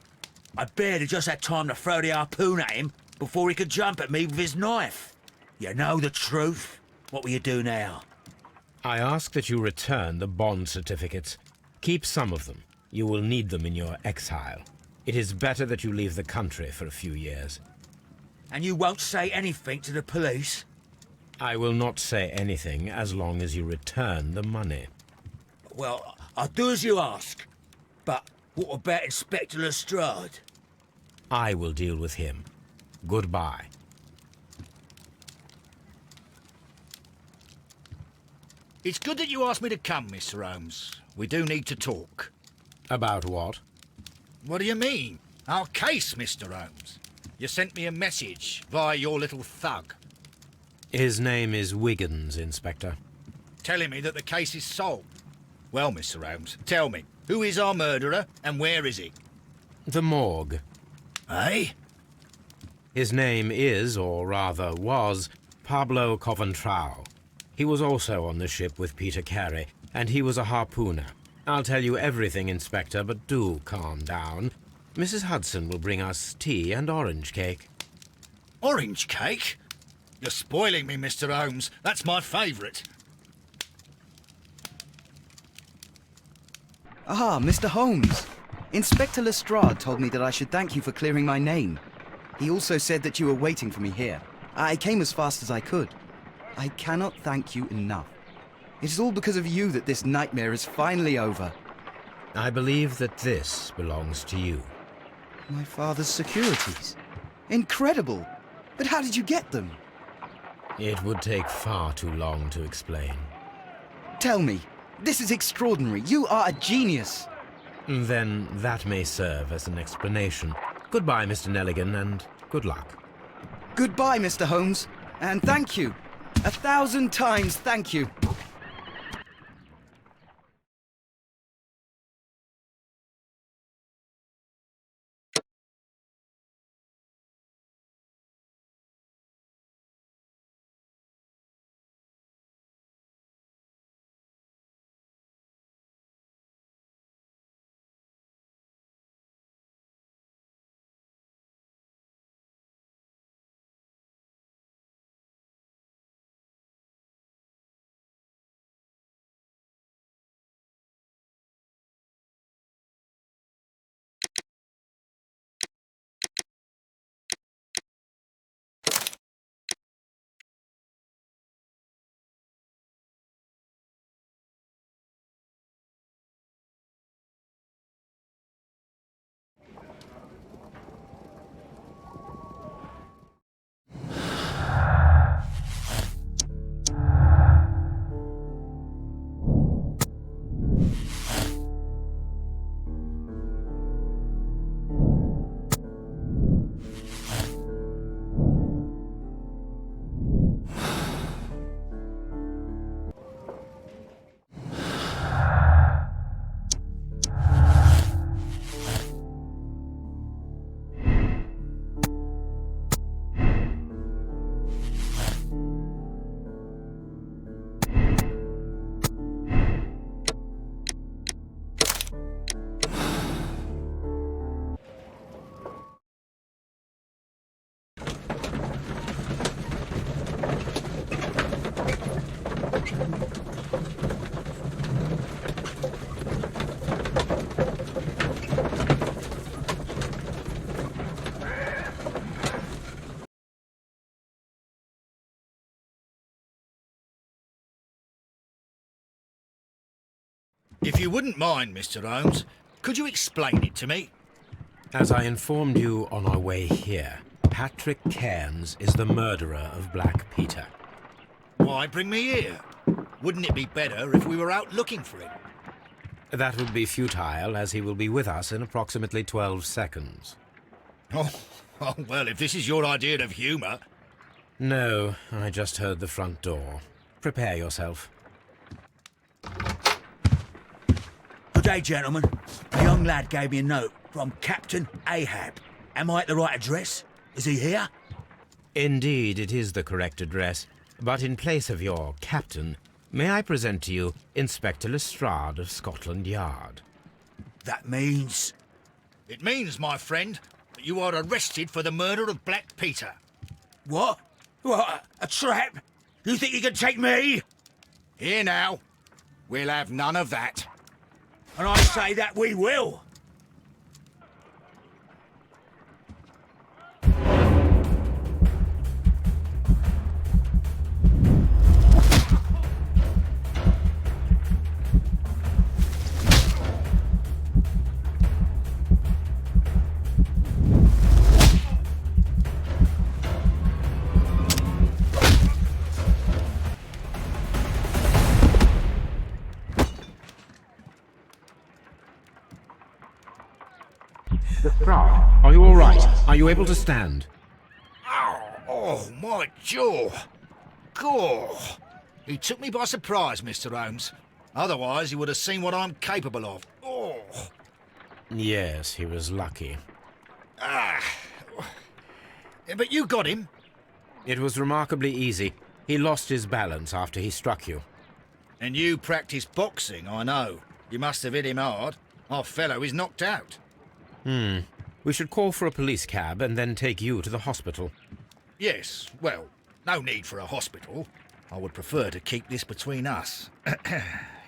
I barely just had time to throw the harpoon at him before he could jump at me with his knife. You know the truth. What will you do now? I ask that you return the bond certificates. Keep some of them. You will need them in your exile. It is better that you leave the country for a few years. And you won't say anything to the police? I will not say anything as long as you return the money. Well, I'll do as you ask. But what about Inspector Lestrade? I will deal with him. Goodbye. It's good that you asked me to come, Mr. Holmes. We do need to talk. About what? What do you mean? Our case, Mr. Holmes. You sent me a message via your little thug, His name is Wiggins, Inspector. telling me that the case is solved. Well, Mr. Holmes, tell me, who is our murderer and where is he? The morgue. Eh? His name is, or rather was, Pablo Coventrao. He was also on the ship with Peter Carey, and he was a harpooner. I'll tell you everything, Inspector, but do calm down. Mrs. Hudson will bring us tea and orange cake. Orange cake? You're spoiling me, Mr. Holmes. That's my favourite. Ah, Mr. Holmes. Inspector Lestrade told me that I should thank you for clearing my name. He also said that you were waiting for me here. I came as fast as I could. I cannot thank you enough. It is all because of you that this nightmare is finally over. I believe that this belongs to you. My father's securities. Incredible! But how did you get them? It would take far too long to explain. Tell me. This is extraordinary. You are a genius. Then that may serve as an explanation. Goodbye, Mr. Nelligan, and good luck. Goodbye, Mr. Holmes. And thank you. 1,000 times thank you. If you wouldn't mind, Mr. Holmes, could you explain it to me? As I informed you on our way here, Patrick Cairns is the murderer of Black Peter. Why bring me here? Wouldn't it be better if we were out looking for him? That would be futile, as he will be with us in approximately 12 seconds. Oh, well, if this is your idea of humour... No, I just heard the front door. Prepare yourself. Good day, gentlemen. A young lad gave me a note from Captain Ahab. Am I at the right address? Is he here? Indeed, it is the correct address. But in place of your captain, may I present to you Inspector Lestrade of Scotland Yard? That means... It means, my friend, that you are arrested for the murder of Black Peter. What? What? A trap? You think you can take me? Here now. We'll have none of that. And I say that we will. Lestrade, are you all right? Are you able to stand? Oh, my jaw. Gore. He took me by surprise, Mr. Holmes. Otherwise, he would have seen what I'm capable of. Oh. Yes, he was lucky. But you got him. It was remarkably easy. He lost his balance after he struck you. And you practice boxing, I know. You must have hit him hard. Our fellow is knocked out. We should call for a police cab and then take you to the hospital. Yes, well, no need for a hospital. I would prefer to keep this between us.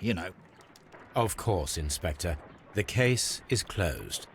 You know. Of course, Inspector. The case is closed.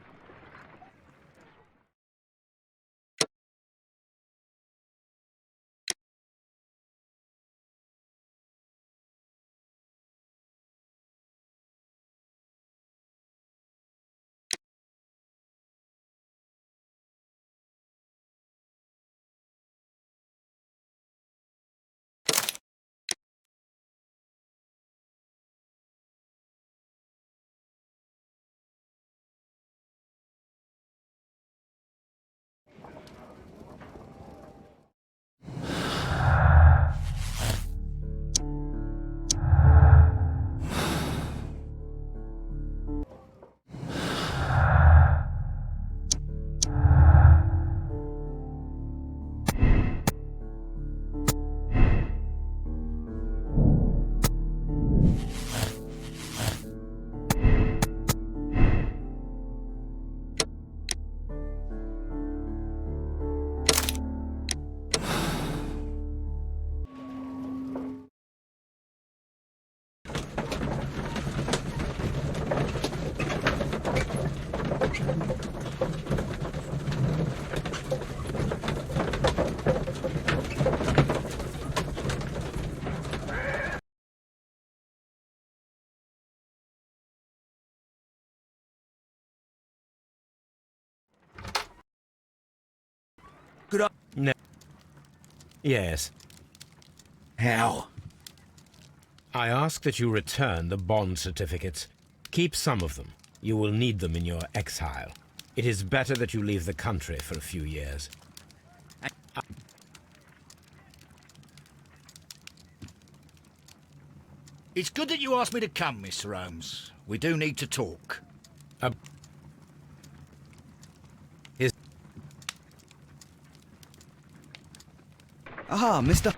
Good No. Yes. How? I ask that you return the bond certificates. Keep some of them. You will need them in your exile. It is better that you leave the country for a few years. It's good that you asked me to come, Mr. Holmes. We do need to talk. Ah, Mr.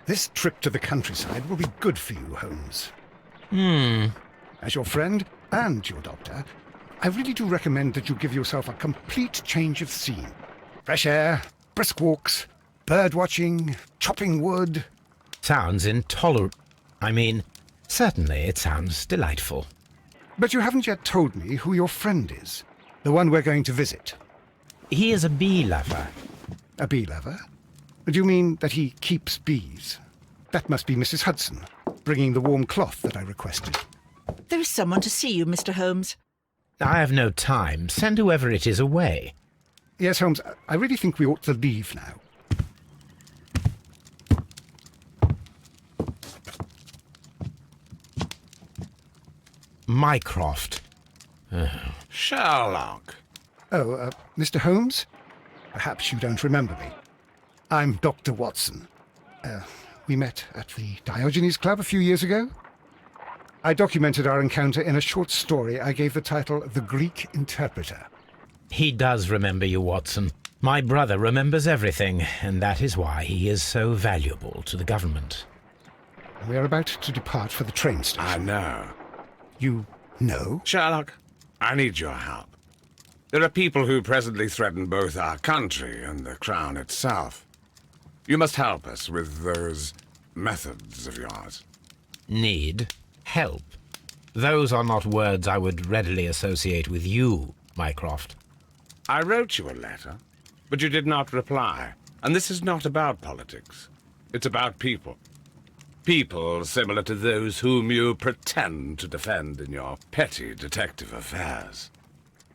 This trip to the countryside will be good for you, Holmes. As your friend and your doctor, I really do recommend that you give yourself a complete change of scene. Fresh air, brisk walks, bird watching, chopping wood. Sounds intolerable. I mean, certainly it sounds delightful. But you haven't yet told me who your friend is, the one we're going to visit. He is a bee lover. A bee lover? Do you mean that he keeps bees? That must be Mrs. Hudson, bringing the warm cloth that I requested. There is someone to see you, Mr. Holmes. I have no time. Send whoever it is away. Yes, Holmes, I really think we ought to leave now. Mycroft. Sherlock. Oh, Mr. Holmes? Perhaps you don't remember me. I'm Dr. Watson. We met at the Diogenes Club a few years ago. I documented our encounter in a short story I gave the title The Greek Interpreter. He does remember you, Watson. My brother remembers everything, and that is why he is so valuable to the government. We are about to depart for the train station. I know. You know? Sherlock, I need your help. There are people who presently threaten both our country and the Crown itself. You must help us with those methods of yours. Need? Help? Those are not words I would readily associate with you, Mycroft. I wrote you a letter, but you did not reply. And this is not about politics. It's about people. People similar to those whom you pretend to defend in your petty detective affairs.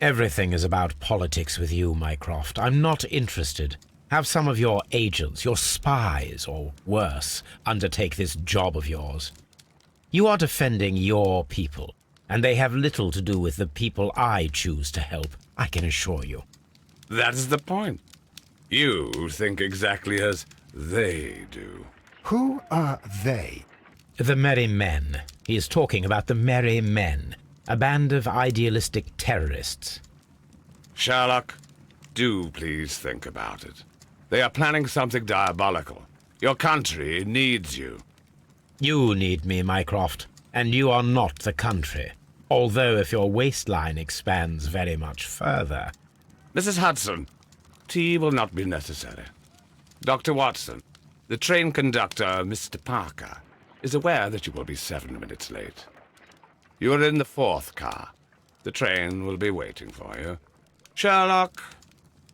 Everything is about politics with you, Mycroft. I'm not interested. Have some of your agents, your spies, or worse, undertake this job of yours. You are defending your people, and they have little to do with the people I choose to help, I can assure you. That is the point. You think exactly as they do. Who are they? The Merry Men. He is talking about the Merry Men, a band of idealistic terrorists. Sherlock, do please think about it. They are planning something diabolical. Your country needs you. You need me, Mycroft, and you are not the country. Although if your waistline expands very much further. Mrs. Hudson, tea will not be necessary. Dr. Watson, the train conductor, Mr. Parker, is aware that you will be 7 minutes late. You are in the 4th car. The train will be waiting for you. Sherlock,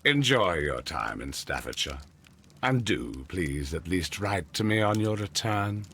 enjoy your time in Staffordshire. And do, please, at least write to me on your return.